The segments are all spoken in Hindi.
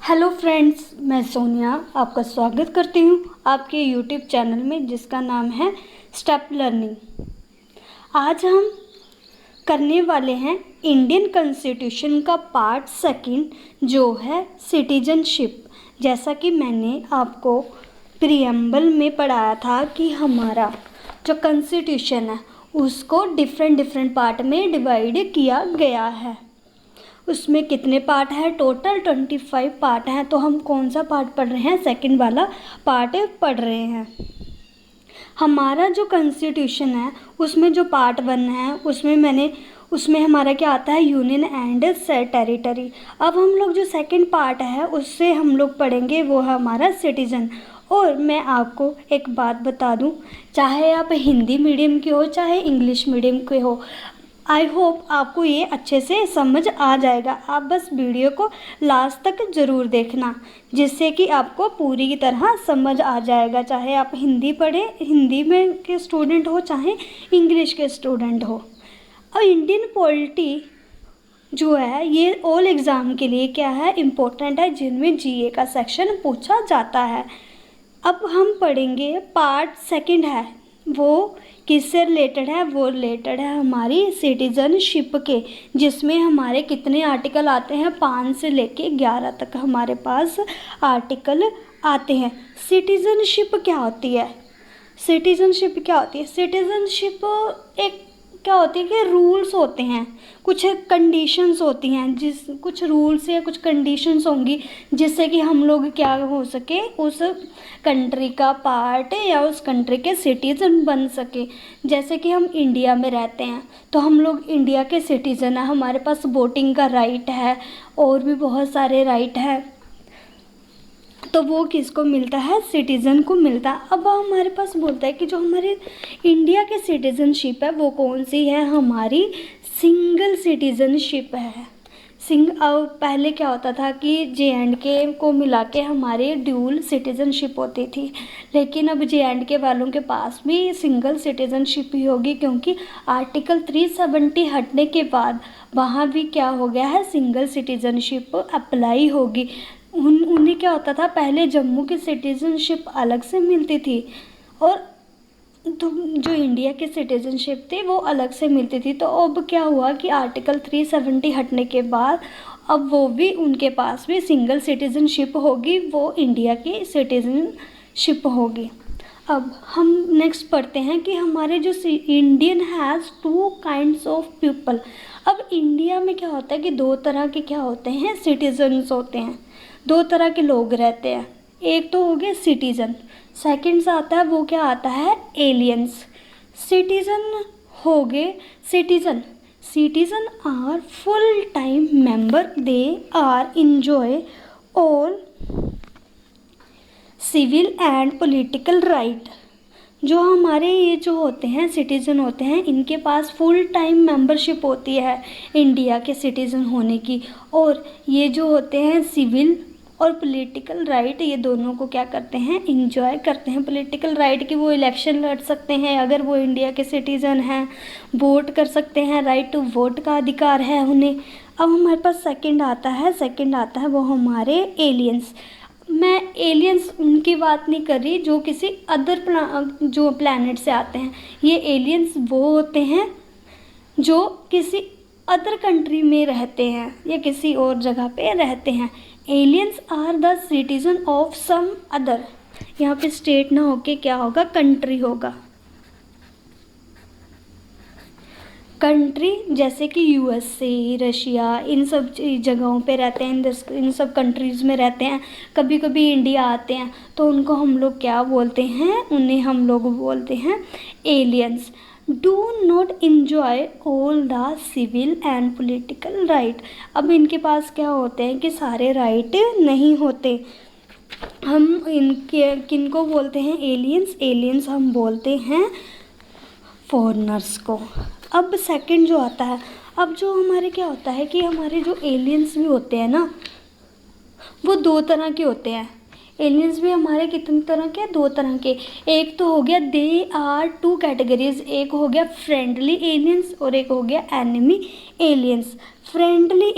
हेलो फ्रेंड्स, मैं सोनिया आपका स्वागत करती हूँ आपके यूट्यूब चैनल में जिसका नाम है स्टेप लर्निंग। आज हम करने वाले हैं इंडियन कॉन्स्टिट्यूशन का पार्ट सेकंड जो है सिटीजनशिप। जैसा कि मैंने आपको प्रीएम्बल में पढ़ाया था कि हमारा जो कॉन्स्टिट्यूशन है उसको डिफरेंट पार्ट में डिवाइड किया गया है। उसमें कितने पार्ट हैं? टोटल 25 पार्ट हैं। तो हम कौन सा पार्ट पढ़ रहे हैं? सेकंड वाला पार्ट पढ़ रहे हैं। हमारा जो कॉन्स्टिट्यूशन है उसमें जो पार्ट 1 है उसमें हमारा क्या आता है? Union and territory. अब हम लोग जो सेकंड पार्ट है उससे हम लोग पढ़ेंगे वो है हमारा सिटीज़न। और मैं आपको एक बात बता दूं, चाहे आप हिंदी मीडियम के हो चाहे इंग्लिश मीडियम के हो, आई होप आपको ये अच्छे से समझ आ जाएगा। आप बस वीडियो को लास्ट तक ज़रूर देखना जिससे कि आपको पूरी की तरह समझ आ जाएगा। चाहे आप हिंदी पढ़ें, हिंदी में के स्टूडेंट हो चाहे इंग्लिश के स्टूडेंट हो। और इंडियन पॉलिटी जो है ये ऑल एग्ज़ाम के लिए क्या है? इम्पोर्टेंट है, जिनमें जीए का सेक्शन पूछा जाता है। अब हम पढ़ेंगे पार्ट सेकंड है, वो किससे रिलेटेड है? वो रिलेटेड है हमारी सिटीज़नशिप के, जिसमें हमारे कितने आर्टिकल आते हैं? 5 से लेके 11 तक हमारे पास आर्टिकल आते हैं। सिटीज़नशिप क्या होती है? सिटीज़नशिप एक क्या होती है कि रूल्स होते हैं, कुछ कंडीशंस होती हैं, कुछ रूल्स या कुछ कंडीशंस होंगी जिससे कि हम लोग क्या हो सके, उस कंट्री का पार्ट या उस कंट्री के सिटीज़न बन सके। जैसे कि हम इंडिया में रहते हैं तो हम लोग इंडिया के सिटीज़न हैं, हमारे पास वोटिंग का राइट है और भी बहुत सारे राइट हैं। तो वो किसको मिलता है? सिटीज़न को मिलता है। अब हमारे पास बोलता है कि जो हमारे इंडिया के सिटीज़नशिप है वो कौन सी है? हमारी सिंगल सिटीज़नशिप है। अब पहले क्या होता था कि JNK को मिला के हमारे ड्यूल सिटीज़नशिप होती थी, लेकिन अब JNK वालों के पास भी सिंगल सिटीज़नशिप ही होगी, क्योंकि आर्टिकल 370 हटने के बाद वहाँ भी क्या हो गया है? सिंगल सिटीज़नशिप अप्लाई होगी। उन्हें क्या होता था, पहले जम्मू की सिटीज़नशिप अलग से मिलती थी और तो जो इंडिया की सिटीज़नशिप थी वो अलग से मिलती थी। तो अब क्या हुआ कि आर्टिकल 370 हटने के बाद अब वो भी उनके पास भी सिंगल सिटीज़नशिप होगी, वो इंडिया की सिटीज़नशिप होगी। अब हम नेक्स्ट पढ़ते हैं कि हमारे जो Indian has 2 kinds of people. अब इंडिया में क्या होता है कि 2 तरह के क्या होते हैं? सिटीजन्स होते हैं। 2 तरह के लोग रहते हैं। एक तो हो गया सिटीज़न, सेकंड से आता है वो क्या आता है? एलियंस। सिटीज़न हो गए citizen are full time member, they are enjoy all civil and political right. जो हमारे ये जो होते हैं सिटीज़न होते हैं, इनके पास फुल टाइम मेंबरशिप होती है इंडिया के सिटीज़न होने की, और ये जो होते हैं सिविल और पॉलिटिकल राइट, ये दोनों को क्या करते हैं? इंजॉय करते हैं। पॉलिटिकल राइट की वो इलेक्शन लड़ सकते हैं अगर वो इंडिया के सिटीज़न हैं, वोट कर सकते हैं, राइट टू वोट का अधिकार है उन्हें। अब हमारे पास सेकंड आता है वो हमारे एलियंस। मैं एलियंस उनकी बात नहीं कर रही जो किसी अदर जो प्लैनेट से आते हैं। ये एलियंस वो होते हैं जो किसी अदर कंट्री में रहते हैं या किसी और जगह पे रहते हैं। Aliens are the citizen of some other. यहाँ पे स्टेट ना होके क्या होगा? कंट्री होगा। कंट्री जैसे कि USA, रशिया, इन सब जगहों पे रहते हैं, इन सब कंट्रीज़ में रहते हैं। कभी कभी इंडिया आते हैं तो उनको हम लोग क्या बोलते हैं? उन्हें हम लोग बोलते हैं aliens. Do not enjoy all the civil and political right. अब इनके पास क्या होते हैं कि सारे राइट नहीं होते। हम इनके किनको बोलते हैं? एलियंस हम बोलते हैं फॉरेनर्स को। अब सेकंड जो आता है, अब जो हमारे क्या होता है कि हमारे जो एलियंस भी होते हैं ना, वो 2 तरह के होते हैं। एलियंस भी हमारे कितने तरह के? 2 तरह के। एक तो हो गया दे आर 2 कैटेगरीज, एक हो गया फ्रेंडली एलियंस और एक हो गया एनिमी एलियंस। फ्रेंडली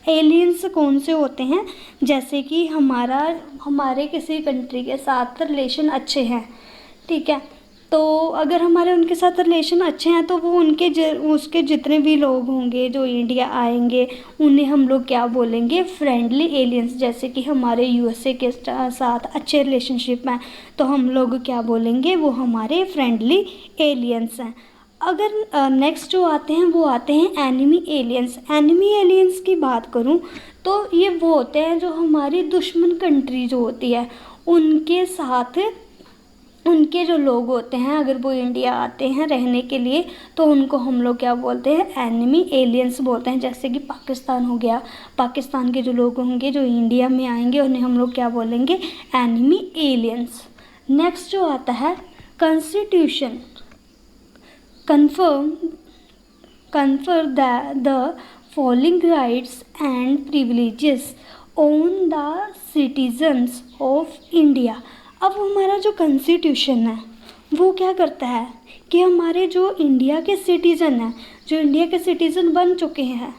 एलियंस कौन से होते हैं, जैसे कि हमारे किसी कंट्री के साथ रिलेशन अच्छे हैं, ठीक है, तो अगर हमारे उनके साथ रिलेशन अच्छे हैं तो वो उसके जितने भी लोग होंगे जो इंडिया आएंगे उन्हें हम लोग क्या बोलेंगे, फ्रेंडली एलियंस। जैसे कि हमारे यूएसए के साथ अच्छे रिलेशनशिप हैं तो हम लोग क्या बोलेंगे, वो हमारे फ्रेंडली एलियंस हैं। अगर नेक्स्ट जो आते हैं वो आते हैं एनिमी एलियंस। एनिमी एलियंस की बात करूं तो ये वो होते हैं जो हमारी दुश्मन कंट्री जो होती है उनके साथ, उनके जो लोग होते हैं अगर वो इंडिया आते हैं रहने के लिए तो उनको हम लोग क्या बोलते हैं, एनिमी एलियंस बोलते हैं। जैसे कि पाकिस्तान हो गया, पाकिस्तान के जो लोग होंगे जो इंडिया में आएंगे उन्हें हम लोग क्या बोलेंगे, एनिमी एलियंस। नेक्स्ट जो आता है constitution, confer the following rights and privileges on the citizens of India। अब हमारा जो कॉन्स्टिट्यूशन है वो क्या करता है कि हमारे जो इंडिया के सिटीज़न हैं, जो इंडिया के सिटीज़न बन चुके हैं,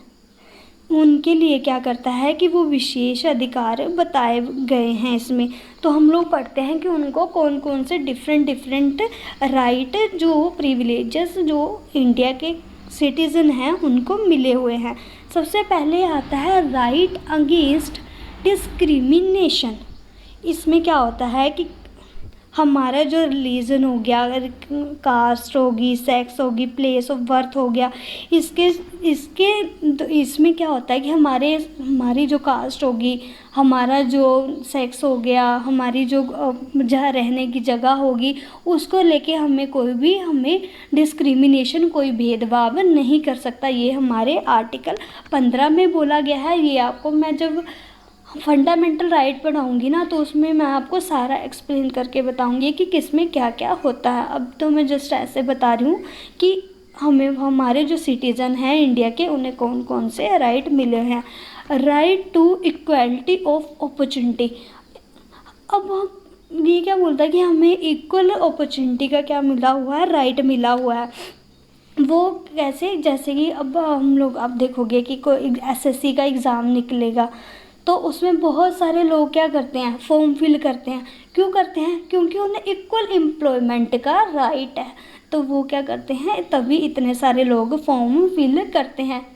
उनके लिए क्या करता है कि वो विशेष अधिकार बताए गए हैं इसमें। तो हम लोग पढ़ते हैं कि उनको कौन कौन से डिफरेंट राइट, जो प्रिविलेजेस जो इंडिया के सिटीज़न हैं उनको मिले हुए हैं। सबसे पहले आता है राइट अगेंस्ट डिस्क्रिमिनेशन। इसमें क्या होता है कि हमारा जो रिलीजन हो गया, कास्ट होगी, सेक्स होगी, प्लेस ऑफ बर्थ हो गया, इसमें क्या होता है कि हमारी जो कास्ट होगी, हमारा जो सेक्स हो गया, हमारी जो जहाँ रहने की जगह होगी, उसको लेके हमें डिस्क्रिमिनेशन, कोई भेदभाव नहीं कर सकता। ये हमारे आर्टिकल 15 में बोला गया है। ये आपको मैं जब फंडामेंटल राइट पढ़ाऊँगी ना तो उसमें मैं आपको सारा एक्सप्लेन करके बताऊँगी कि किस में क्या क्या होता है। अब तो मैं जस्ट ऐसे बता रही हूँ कि हमारे जो सिटीज़न हैं इंडिया के उन्हें कौन कौन से राइट मिले हैं। Right to equality of opportunity. अब ये क्या बोलता है कि हमें इक्वल अपॉर्चुनिटी का क्या मिला हुआ है, राइट मिला हुआ है। वो कैसे, जैसे कि अब हम लोग आप देखोगे कि कोई एसएससी का एग्ज़ाम निकलेगा तो उसमें बहुत सारे लोग क्या करते हैं, फॉर्म फिल करते हैं। क्यों करते हैं? क्योंकि उन्हें इक्वल एम्प्लॉयमेंट का राइट है, तो वो क्या करते हैं, तभी इतने सारे लोग फॉर्म फिल करते हैं।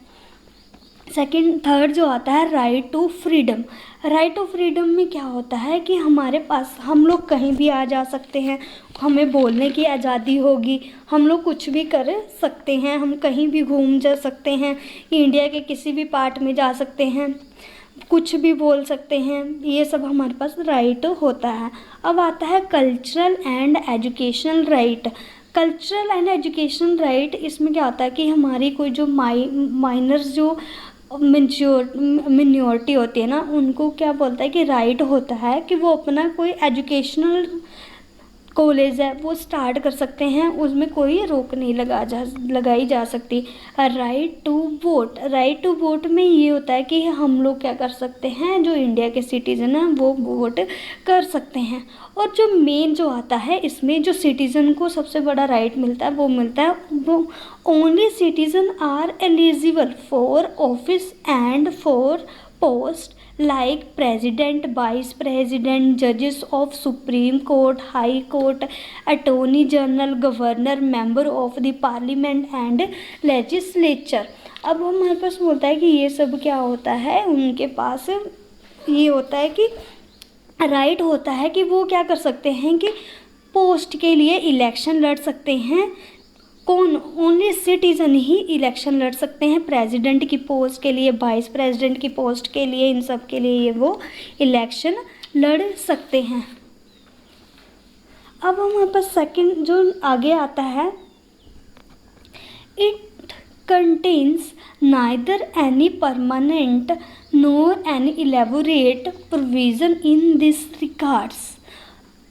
थर्ड जो आता है right to freedom. Right to freedom में क्या होता है कि हमारे पास, हम लोग कहीं भी आ जा सकते हैं, हमें बोलने की आज़ादी होगी, हम लोग कुछ भी कर सकते हैं, हम कहीं भी घूम जा सकते हैं, इंडिया के किसी भी पार्ट में जा सकते हैं, कुछ भी बोल सकते हैं, ये सब हमारे पास राइट होता है। अब आता है cultural and educational right. Cultural and educational right, इसमें क्या होता है कि हमारी कोई जो माइनर्स जो मिनॉरिटी होती है ना, उनको क्या बोलता है कि राइट होता है कि वो अपना कोई एजुकेशनल कॉलेज है वो स्टार्ट कर सकते हैं, उसमें कोई रोक नहीं लगाई जा सकती। Right to vote. Right to vote में ये होता है कि हम लोग क्या कर सकते हैं, जो इंडिया के सिटीज़न हैं वो वोट कर सकते हैं। और जो मेन जो आता है इसमें, जो सिटीज़न को सबसे बड़ा राइट मिलता है वो only citizen are eligible for office and for post like president, vice president, judges of supreme court, high court, attorney general, governor, member of the parliament and legislature। अब हमारे पास बोलता है कि ये सब क्या होता है, उनके पास ये होता है कि राइट होता है कि वो क्या कर सकते हैं कि पोस्ट के लिए इलेक्शन लड़ सकते हैं। कौन? ओनली सिटीज़न ही इलेक्शन लड़ सकते हैं प्रेसिडेंट की पोस्ट के लिए, वाइस प्रेसिडेंट की पोस्ट के लिए, इन सब के लिए ये वो इलेक्शन लड़ सकते हैं। अब हमारे पास सेकंड जो आगे आता है, it contains neither any permanent NOR any elaborate provision in this regards.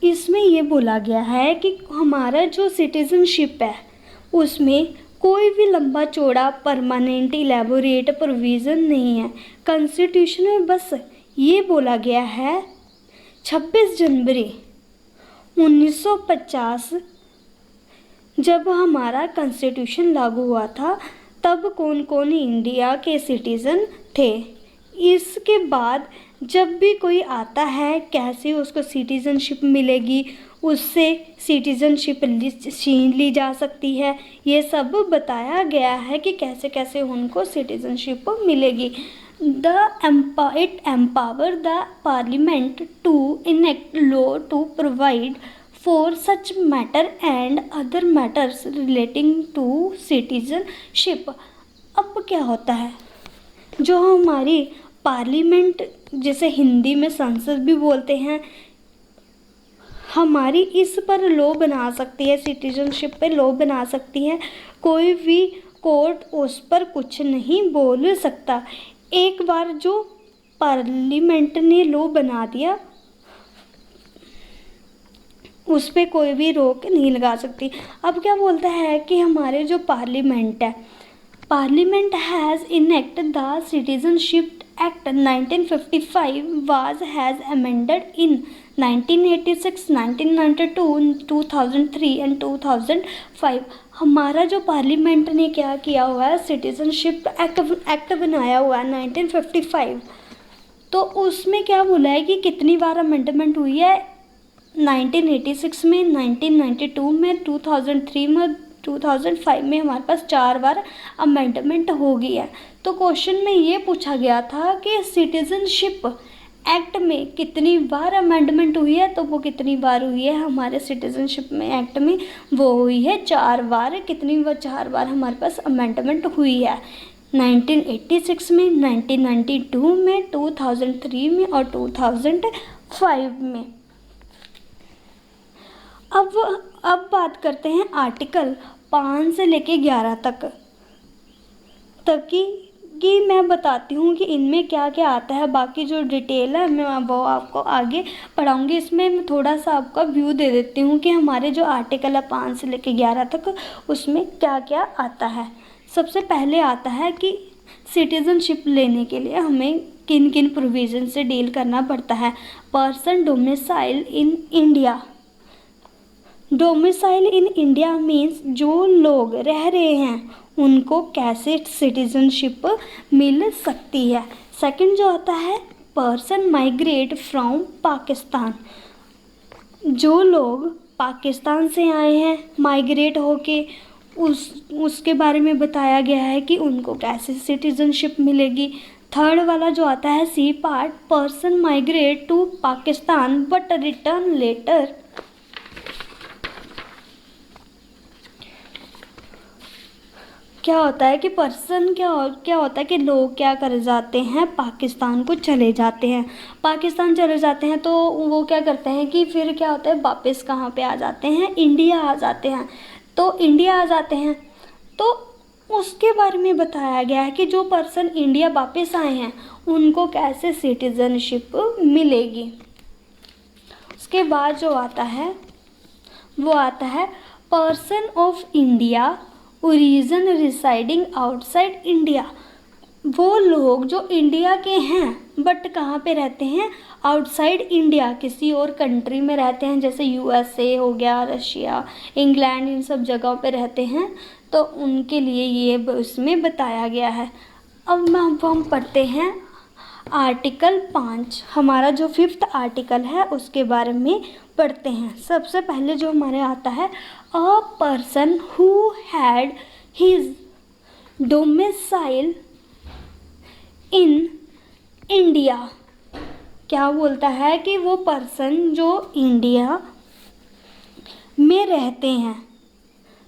इसमें ये बोला गया है कि हमारा जो सिटीज़नशिप है उसमें कोई भी लंबा चौड़ा परमानेंट इलेबोरेट प्रोविज़न नहीं है। कॉन्स्टिट्यूशन में बस ये बोला गया है 26 जनवरी 1950 जब हमारा कॉन्स्टिट्यूशन लागू हुआ था तब कौन कौन इंडिया के सिटीज़न थे। इसके बाद जब भी कोई आता है कैसे उसको सिटीज़नशिप मिलेगी, उससे सिटीज़नशिप छीन ली जा सकती है, ये सब बताया गया है कि कैसे कैसे उनको सिटीज़नशिप मिलेगी। It empower the parliament to enact law to provide for such matter and other matters relating to citizenship। अब क्या होता है, जो हमारी पार्लियामेंट, जिसे हिंदी में संसद भी बोलते हैं, हमारी इस पर लॉ बना सकती है, सिटीजनशिप पे लॉ बना सकती है। कोई भी कोर्ट उस पर कुछ नहीं बोल सकता। एक बार जो पार्लियामेंट ने लॉ बना दिया, उस पर कोई भी रोक नहीं लगा सकती। अब क्या बोलता है कि हमारे जो पार्लियामेंट है, parliament has enact the citizenship act 1955 was has amended in 1986, 1992, 2003 and 2005। हमारा जो पार्लियामेंट ने क्या किया हुआ है, सिटीजनशिप एक्ट बनाया हुआ है 1955। तो उसमें क्या बोला है कि कितनी बार अमेंडमेंट हुई है, 1986 में, 1992 में, 2003 में, 2005 में हमारे पास 4 बार अमेंडमेंट हो गई है। तो क्वेश्चन में ये पूछा गया था कि सिटीजनशिप एक्ट में कितनी बार अमेंडमेंट हुई है, तो वो कितनी बार हुई है हमारे सिटीजनशिप में एक्ट में, वो हुई है 4 बार। कितनी बार? 4 बार हमारे पास अमेंडमेंट हुई है, 1986 में, 1992 में, 2003 में और 2005 में। अब बात करते हैं आर्टिकल 5 से लेके 11 तक कि मैं बताती हूँ कि इनमें क्या क्या आता है। बाकी जो डिटेल है मैं वो आपको आगे पढ़ाऊँगी। इसमें मैं थोड़ा सा आपका व्यू दे देती हूँ कि हमारे जो आर्टिकल है 5 से लेके 11 तक, उसमें क्या क्या आता है। सबसे पहले आता है कि सिटीजनशिप लेने के लिए हमें किन किन प्रोविज़न से डील करना पड़ता है। Person domicile in India. Domicile in India means जो लोग रह रहे हैं उनको कैसे सिटीजनशिप मिल सकती है। सेकंड जो आता है, पर्सन माइग्रेट फ्रॉम पाकिस्तान। जो लोग पाकिस्तान से आए हैं माइग्रेट होके, उसके बारे में बताया गया है कि उनको कैसे सिटीजनशिप मिलेगी। थर्ड वाला जो आता है C part, person migrate to Pakistan but return later. क्या होता है कि क्या होता है कि लोग क्या कर जाते हैं, पाकिस्तान को चले जाते हैं। पाकिस्तान चले जाते हैं तो वो क्या करते हैं कि फिर क्या होता है, वापस कहाँ पे आ जाते हैं, इंडिया आ जाते हैं। तो इंडिया आ जाते हैं तो उसके बारे में बताया गया है कि जो पर्सन इंडिया वापस आए हैं उनको कैसे सिटीजनशिप मिलेगी। उसके बाद जो आता है वो आता है person of India origin residing outside India. वो लोग जो इंडिया के हैं बट कहाँ पे रहते हैं, आउटसाइड इंडिया, किसी और कंट्री में रहते हैं, जैसे यूएसए हो गया, रशिया, इंग्लैंड, इन सब जगहों पे रहते हैं। तो उनके लिए ये इसमें बताया गया है। अब हम पढ़ते हैं आर्टिकल 5। हमारा जो 5th आर्टिकल है उसके बारे में पढ़ते हैं। सबसे पहले जो हमारे आता है, a person who had his domicile in India. क्या बोलता है कि वो पर्सन जो इंडिया में रहते हैं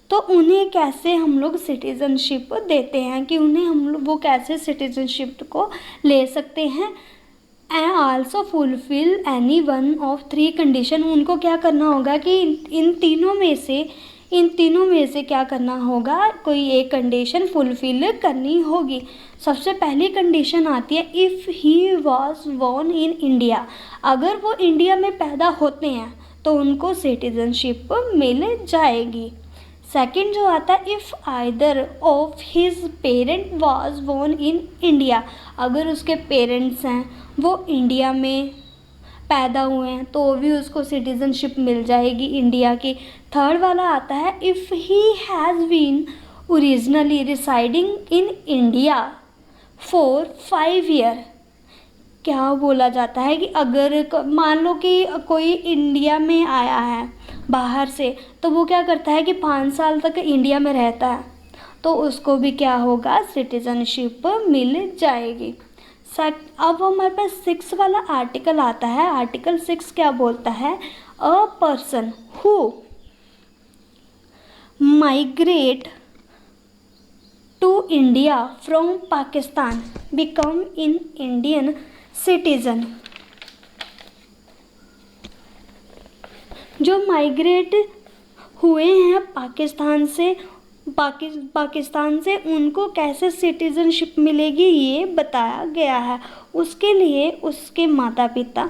तो उन्हें कैसे हम लोग सिटीजनशिप देते हैं, कि उन्हें हम लोग वो कैसे सिटीजनशिप को ले सकते हैं। And also fulfil any one of 3 condition. उनको क्या करना होगा कि इन तीनों में से क्या करना होगा, कोई एक कंडीशन फुलफिल करनी होगी। सबसे पहली कंडीशन आती है, if he was born in India. अगर वो इंडिया में पैदा होते हैं तो उनको सिटीजनशिप मिल जाएगी। सेकंड जो आता है, if either of his parent was born in India. अगर उसके पेरेंट्स हैं वो इंडिया में पैदा हुए हैं तो भी उसको सिटीजनशिप मिल जाएगी इंडिया की। थर्ड वाला आता है, if he has been originally residing in India for 5 year क्या बोला जाता है कि अगर मान लो कि कोई इंडिया में आया है बाहर से, तो वो क्या करता है कि 5 साल तक इंडिया में रहता है, तो उसको भी क्या होगा, सिटीजनशिप मिल जाएगी। अब हमारे पास 6 वाला आर्टिकल आता है। आर्टिकल 6 क्या बोलता है, a person who migrate to India from Pakistan become an Indian citizen. जो माइग्रेट हुए हैं पाकिस्तान से उनको कैसे सिटीजनशिप मिलेगी, ये बताया गया है। उसके लिए उसके माता पिता,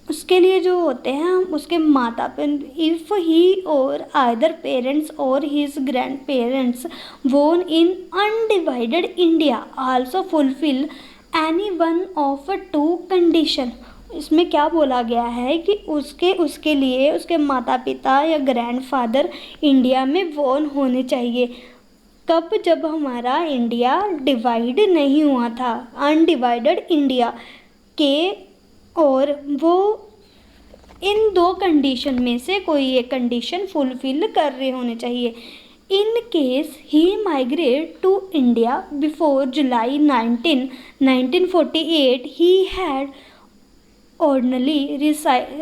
उसके लिए जो होते हैं उसके माता पिता, if he or either parents or his grand parents born in undivided India also fulfil any one of 2 condition. इसमें क्या बोला गया है कि उसके लिए उसके माता पिता या ग्रैंडफादर इंडिया में बोर्न होने चाहिए। कब, जब हमारा इंडिया डिवाइड नहीं हुआ था, अनडिवाइडेड इंडिया के, और वो इन 2 कंडीशन में से कोई एक कंडीशन फुलफिल कर रहे होने चाहिए। In case he migrate to India before July 1948 he had ordinarily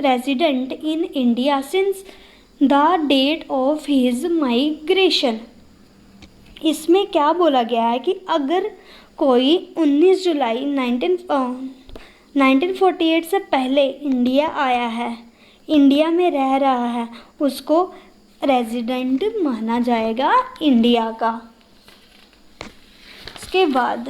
resident in India since the date of his migration। इसमें क्या बोला गया है कि अगर कोई 19 जुलाई 1948 से पहले इंडिया आया है, इंडिया में रह रहा है, उसको रेजिडेंट माना जाएगा इंडिया का। इसके बाद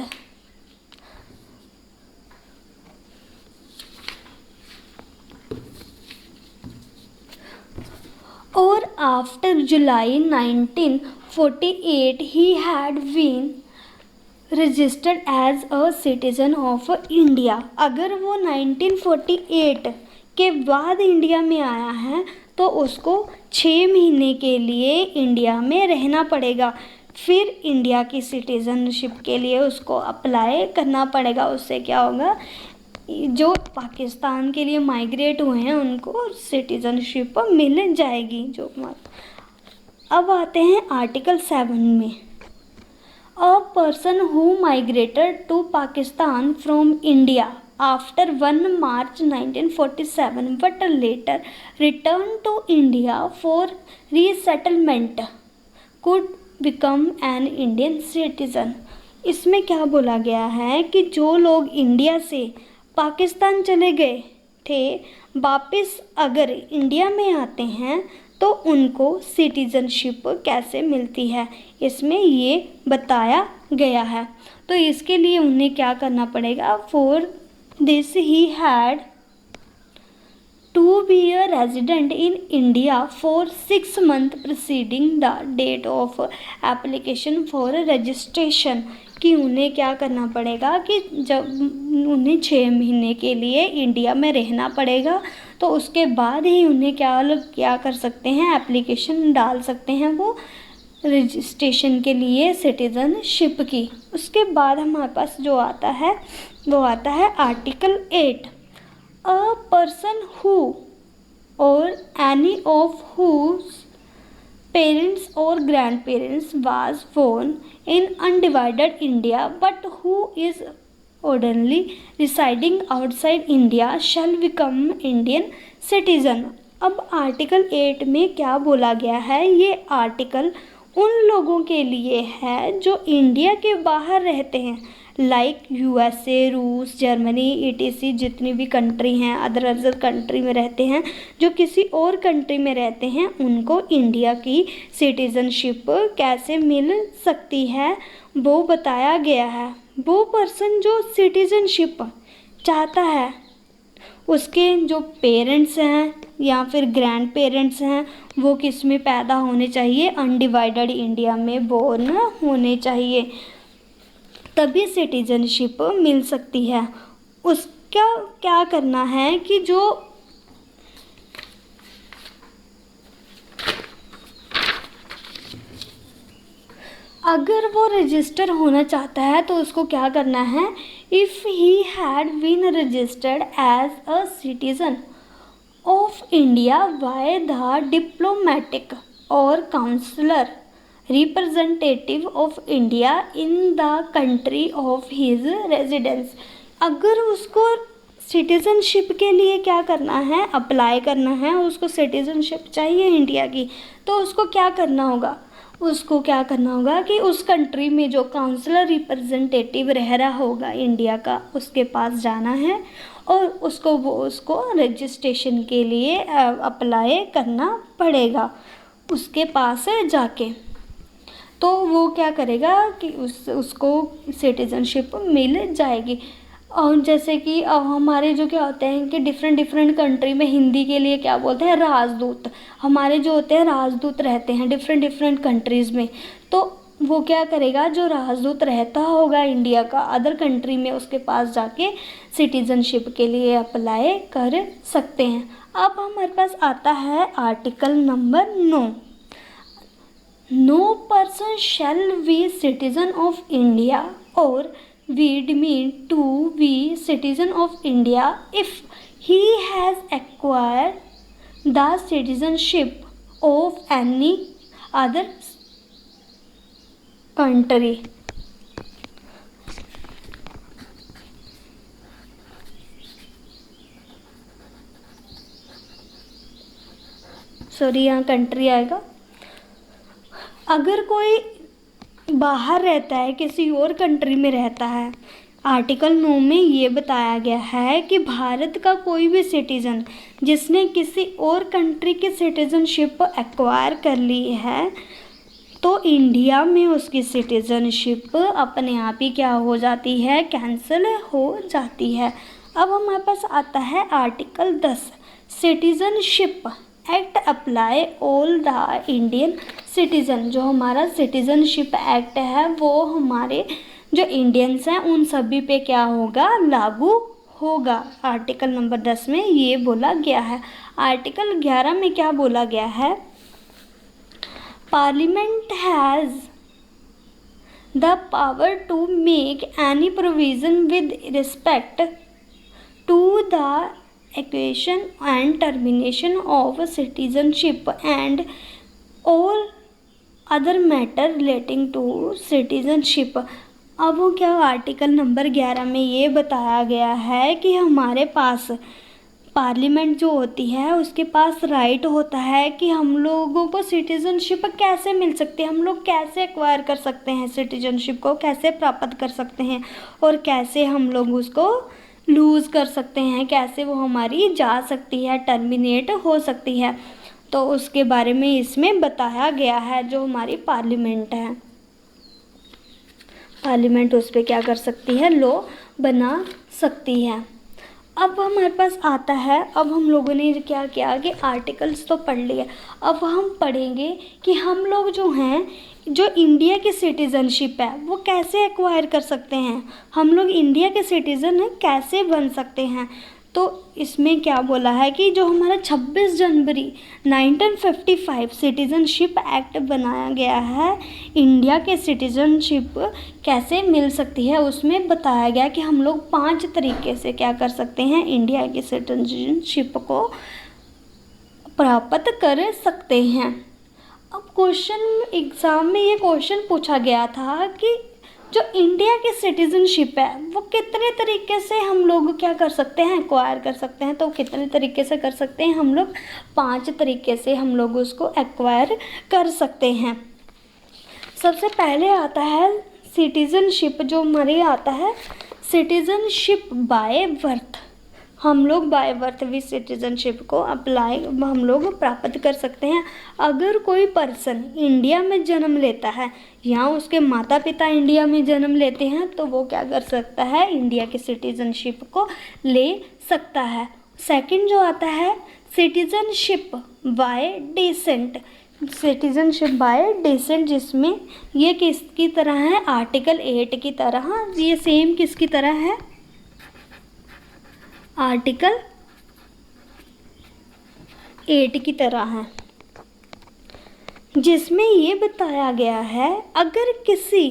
और after July 1948 he had been registered as a citizen of India। अगर वो 1948 के बाद इंडिया में आया है तो उसको 6 महीने के लिए इंडिया में रहना पड़ेगा। फिर इंडिया की सिटीज़नशिप के लिए उसको अप्लाई करना पड़ेगा। उससे क्या होगा, जो पाकिस्तान के लिए माइग्रेट हुए हैं उनको सिटीज़नशिप मिल जाएगी। अब आते हैं आर्टिकल 7 में। A person who migrated to Pakistan from India after 1 March 1947 but later return to India for resettlement could become an Indian citizen. इसमें क्या बोला गया है कि जो लोग इंडिया से पाकिस्तान चले गए थे, वापस अगर इंडिया में आते हैं तो उनको सिटीज़नशिप कैसे मिलती है, इसमें ये बताया गया है। तो इसके लिए उन्हें क्या करना पड़ेगा, for this he had to be a resident in India for 6 months preceding the date of application for registration. कि उन्हें क्या करना पड़ेगा कि जब उन्हें 6 महीने के लिए इंडिया में रहना पड़ेगा, तो उसके बाद ही उन्हें क्या कर सकते हैं, एप्लीकेशन डाल सकते हैं वो रजिस्ट्रेशन के लिए सिटीज़नशिप की। उसके बाद हमारे पास जो आता है वो आता है article 8। A person who or any of whose parents or grandparents was born in undivided India but who is ordinarily residing outside India shall become Indian citizen। अब आर्टिकल 8 में क्या बोला गया है, ये आर्टिकल उन लोगों के लिए है जो इंडिया के बाहर रहते हैं, लाइक यूएसए, रूस, जर्मनी, ईटीसी, जितनी भी कंट्री हैं, अदर कंट्री में रहते हैं, जो किसी और कंट्री में रहते हैं, उनको इंडिया की सिटीज़नशिप कैसे मिल सकती है वो बताया गया है। वो पर्सन जो सिटीज़नशिप चाहता है, उसके जो पेरेंट्स हैं या फिर ग्रैंड पेरेंट्स हैं वो किस में पैदा होने चाहिए, अनडिवाइडेड इंडिया में बोर्न होने चाहिए, तभी सिटीज़नशिप मिल सकती है। उसका क्या करना है कि जो अगर वो रजिस्टर होना चाहता है तो उसको क्या करना है, if he had been registered as a citizen of India by the diplomatic or consular representative of India in the country of his residence. अगर उसको सिटीज़नशिप के लिए क्या करना है, अप्लाई करना है, उसको सिटीज़नशिप चाहिए इंडिया की, तो उसको क्या करना होगा, उसको क्या करना होगा कि उस कंट्री में जो काउंसलर रिप्रेजेंटेटिव रह रहा होगा इंडिया का, उसके पास जाना है और उसको रजिस्ट्रेशन के लिए अप्लाई करना पड़ेगा उसके पास जाके। तो वो क्या करेगा कि उसको सिटीज़नशिप मिल जाएगी। और जैसे कि हमारे जो क्या होते हैं कि डिफरेंट कंट्री में हिंदी के लिए क्या बोलते हैं, राजदूत। हमारे जो होते हैं राजदूत रहते हैं डिफरेंट कंट्रीज़ में, तो वो क्या करेगा, जो राजदूत रहता होगा इंडिया का अदर कंट्री में, उसके पास जाके सिटीज़नशिप के लिए अप्लाई कर सकते हैं। अब हमारे पास आता है article number 9। No person shall be citizen of India or we deem to be citizen of India if he has acquired the citizenship of any other country। Sorry, यहाँ कंट्री आएगा। अगर कोई बाहर रहता है, किसी और कंट्री में रहता है, आर्टिकल 9 में ये बताया गया है कि भारत का कोई भी सिटीज़न जिसने किसी और कंट्री की सिटीज़नशिप एक्वायर कर ली है, तो इंडिया में उसकी सिटीज़नशिप अपने आप ही क्या हो जाती है, कैंसिल हो जाती है। अब हमारे पास आता है article 10। Citizenship act apply all the Indian citizen. जो हमारा सिटीज़नशिप एक्ट है वो हमारे जो इंडियंस हैं उन सभी पे क्या होगा, लागू होगा। आर्टिकल नंबर 10 में ये बोला गया है। आर्टिकल 11 में क्या बोला गया है, parliament has the power to make any provision with respect to the acquisition and termination of citizenship and all other matter relating to citizenship। अब वो क्या, आर्टिकल नंबर 11 में ये बताया गया है कि हमारे पास पार्लियामेंट जो होती है उसके पास राइट होता है कि हम लोगों को सिटीज़नशिप कैसे मिल सकती है, हम लोग कैसे एक्वायर कर सकते हैं, सिटीज़नशिप को कैसे प्राप्त कर सकते हैं और कैसे हम लोग उसको लूज़ कर सकते हैं, कैसे वो हमारी जा सकती है, टर्मिनेट हो सकती है। तो उसके बारे में इसमें बताया गया है। जो हमारी पार्लियामेंट है, पार्लियामेंट उस पर क्या कर सकती है, लॉ बना सकती है। अब हमारे पास आता है, अब हम लोगों ने क्या किया कि आर्टिकल्स तो पढ़ लिए, अब हम पढ़ेंगे कि हम लोग जो हैं, जो इंडिया की सिटीज़नशिप है वो कैसे एक्वायर कर सकते हैं, हम लोग इंडिया के सिटीज़न हैं कैसे बन सकते हैं। तो इसमें क्या बोला है कि जो हमारा 26 जनवरी 1955 सिटीज़नशिप एक्ट बनाया गया है, इंडिया के सिटीज़नशिप कैसे मिल सकती है, उसमें बताया गया कि हम लोग 5 तरीके से क्या कर सकते हैं, इंडिया की सिटीज़नशिप को प्राप्त कर सकते हैं। अब क्वेश्चन एग्ज़ाम में ये क्वेश्चन पूछा गया था कि जो इंडिया की सिटीज़नशिप है वो कितने तरीके से हम लोग क्या कर सकते हैं, एक्वायर कर सकते हैं। तो कितने तरीके से कर सकते हैं हम लोग, 5 तरीके से हम लोग उसको एक्वायर कर सकते हैं। सबसे पहले आता है सिटीज़नशिप, जो हमारे आता है सिटीज़नशिप बाय बर्थ। हम लोग बाय बर्थ भी सिटीज़नशिप को अप्लाई हम लोग प्राप्त कर सकते हैं। अगर कोई पर्सन इंडिया में जन्म लेता है या उसके माता पिता इंडिया में जन्म लेते हैं तो वो क्या कर सकता है, इंडिया की सिटीज़नशिप को ले सकता है। सेकंड जो आता है citizenship bye decent. Citizenship bye decent, जिसमें ये किसकी तरह है, आर्टिकल 8 की तरह, ये सेम किसकी तरह है, आर्टिकल 8 की तरह है। जिसमें ये बताया गया है अगर किसी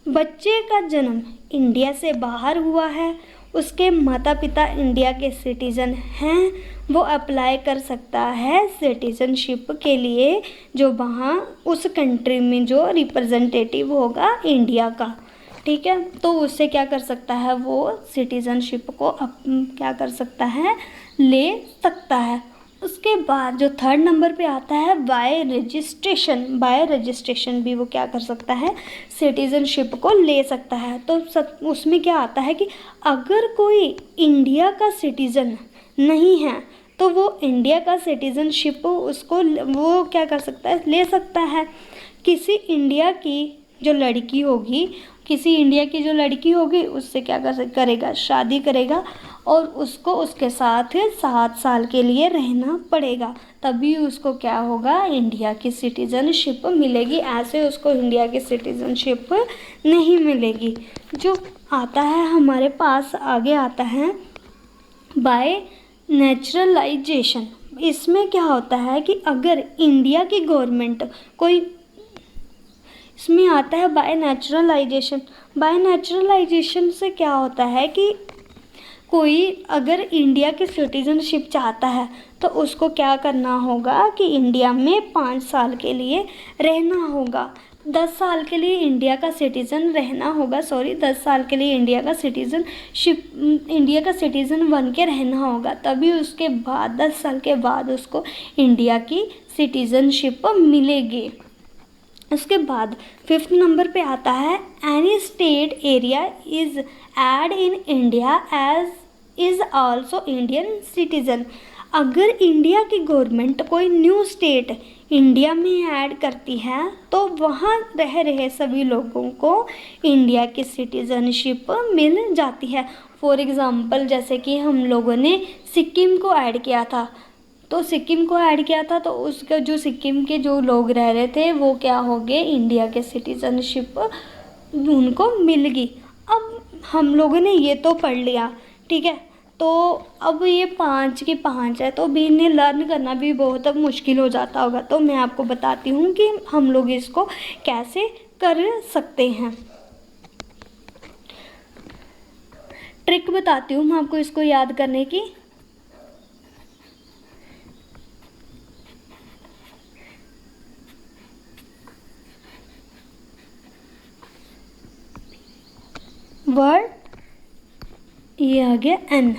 बच्चे का जन्म इंडिया से बाहर हुआ है, उसके माता पिता इंडिया के सिटीज़न हैं, वो अप्लाई कर सकता है सिटीज़नशिप के लिए, जो वहाँ उस कंट्री में जो रिप्रेजेंटेटिव होगा इंडिया का। ठीक है, तो उससे क्या कर सकता है, वो सिटीज़नशिप को क्या कर सकता है, ले सकता है। उसके बाद जो थर्ड नंबर पे आता है बाय रजिस्ट्रेशन, बाय रजिस्ट्रेशन भी वो क्या कर सकता है, सिटीज़नशिप को ले सकता है। तो सब उसमें क्या आता है कि अगर कोई इंडिया का सिटीज़न नहीं है तो वो इंडिया का सिटीज़नशिप उसको वो क्या कर सकता है, ले सकता है। किसी इंडिया की जो लड़की होगी, किसी इंडिया की जो लड़की होगी उससे क्या करेगा, शादी करेगा और उसको उसके साथ 7 साल के लिए रहना पड़ेगा, तभी उसको क्या होगा, इंडिया की सिटीज़नशिप मिलेगी। ऐसे उसको इंडिया की सिटीज़नशिप नहीं मिलेगी। जो आता है हमारे पास आगे आता है बाय नेचुरलाइजेशन। इसमें क्या होता है कि अगर इंडिया की गवर्नमेंट कोई, इसमें आता है बाय नेचुरलाइजेशन। बाय नेचुरलाइजेशन से क्या होता है कि कोई अगर इंडिया की सिटीज़नशिप चाहता है तो उसको क्या करना होगा कि इंडिया में 5 साल के लिए रहना होगा, 10 साल के लिए इंडिया का सिटीज़न रहना होगा, 10 साल के लिए इंडिया का सिटीज़न बन के रहना होगा, तभी उसके बाद 10 साल के बाद उसको इंडिया की सिटीज़नशिप मिलेगी। उसके बाद 5th नंबर पे आता है any state area is add in India as is also Indian citizen. अगर इंडिया की गवर्नमेंट कोई न्यू स्टेट इंडिया में ऐड करती है तो वहाँ रह रहे सभी लोगों को इंडिया की सिटीज़नशिप मिल जाती है। फॉर एग्ज़ाम्पल जैसे कि हम लोगों ने सिक्किम को ऐड किया था, तो सिक्किम को ऐड किया था तो उसका जो सिक्किम के जो लोग रह रहे थे वो क्या हो गए, इंडिया के सिटीज़नशिप उनको मिल गई। अब हम लोगों ने ये तो पढ़ लिया, ठीक है, तो अब ये 5 की 5 है तो भी इन्हें लर्न करना भी बहुत अब मुश्किल हो जाता होगा। तो मैं आपको बताती हूँ कि हम लोग इसको कैसे कर सकते हैं। ट्रिक बताती हूँ मैं आपको इसको याद करने की। वर्ड, ये आ गया एन।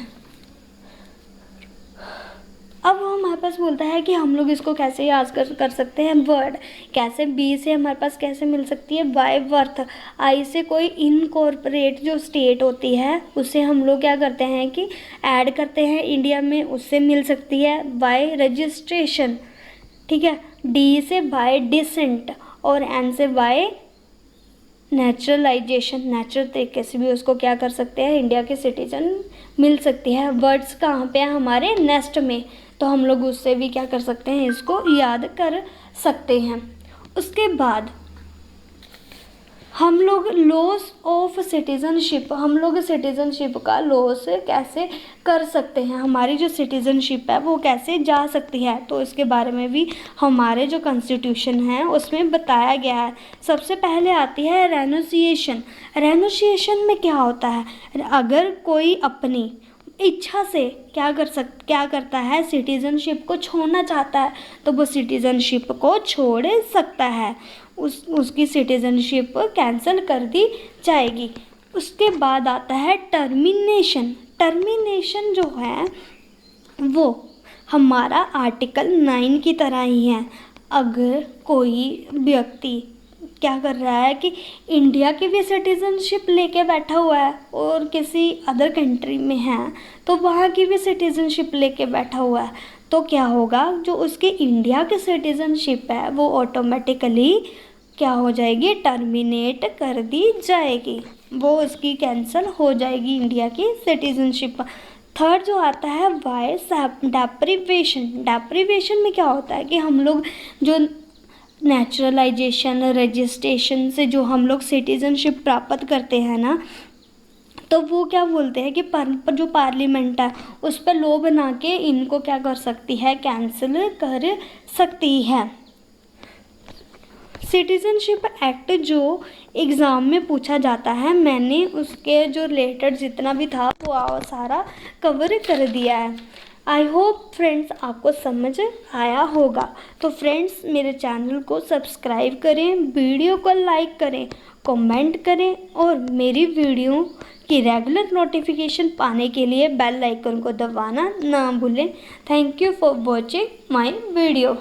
अब हमारे पास बोलता है कि हम लोग इसको कैसे याद कर सकते हैं, वर्ड कैसे, बी से हमारे पास कैसे मिल सकती है, बाय बर्थ। आई से कोई इनकॉर्पोरेट जो स्टेट होती है उसे हम लोग क्या करते हैं कि ऐड करते हैं इंडिया में, उससे मिल सकती है। बाय रजिस्ट्रेशन, ठीक है। डी से बाय डिसेंट और एन से बाय नेचुरलाइजेशन, नेचुरल तरीके से भी उसको क्या कर सकते हैं, इंडिया के सिटीजन मिल सकती है। वर्ड्स कहाँ पे है, हमारे नेस्ट में, तो हम लोग उससे भी क्या कर सकते हैं, इसको याद कर सकते हैं। उसके बाद हम लोग लॉस ऑफ सिटीज़नशिप, हम लोग सिटीज़नशिप का लॉस कैसे कर सकते हैं, हमारी जो सिटीज़नशिप है वो कैसे जा सकती है, तो इसके बारे में भी हमारे जो कॉन्स्टिट्यूशन है उसमें बताया गया है। सबसे पहले आती है रेनुसिएशन। रेनुसिएशन में क्या होता है, अगर कोई अपनी इच्छा से क्या करता है, सिटीज़नशिप को छोड़ना चाहता है तो वो सिटीज़नशिप को छोड़ सकता है, उसकी सिटीज़नशिप कैंसिल कर दी जाएगी। उसके बाद आता है टर्मिनेशन। टर्मिनेशन जो है वो हमारा आर्टिकल 9 की तरह ही है। अगर कोई व्यक्ति क्या कर रहा है कि इंडिया की भी सिटीज़नशिप लेके बैठा हुआ है और किसी अदर कंट्री में है तो वहाँ की भी सिटीज़नशिप लेके बैठा हुआ है, तो क्या होगा, जो उसकी इंडिया की सिटीज़नशिप है वो ऑटोमेटिकली क्या हो जाएगी, टर्मिनेट कर दी जाएगी, वो उसकी कैंसिल हो जाएगी इंडिया की सिटीज़नशिप। थर्ड जो आता है वाइस डेप्रिवेशन। डेप्रिवेशन में क्या होता है कि हम लोग जो नेचुरलाइजेशन रजिस्ट्रेशन से जो हम लोग सिटीज़नशिप प्राप्त करते हैं ना, तो वो क्या बोलते हैं कि जो पार्लियामेंट है उस पर लॉ बना के इनको क्या कर सकती है, कैंसिल कर सकती है। सिटीजनशिप एक्ट जो एग्ज़ाम में पूछा जाता है, मैंने उसके जो रिलेटेड जितना भी था वो सारा कवर कर दिया है। आई होप फ्रेंड्स आपको समझ आया होगा। तो फ्रेंड्स मेरे चैनल को सब्सक्राइब करें, वीडियो को लाइक करें, कमेंट करें और मेरी वीडियो की रेगुलर नोटिफिकेशन पाने के लिए बेल आइकन को दबाना ना भूलें। Thank you for watching my video.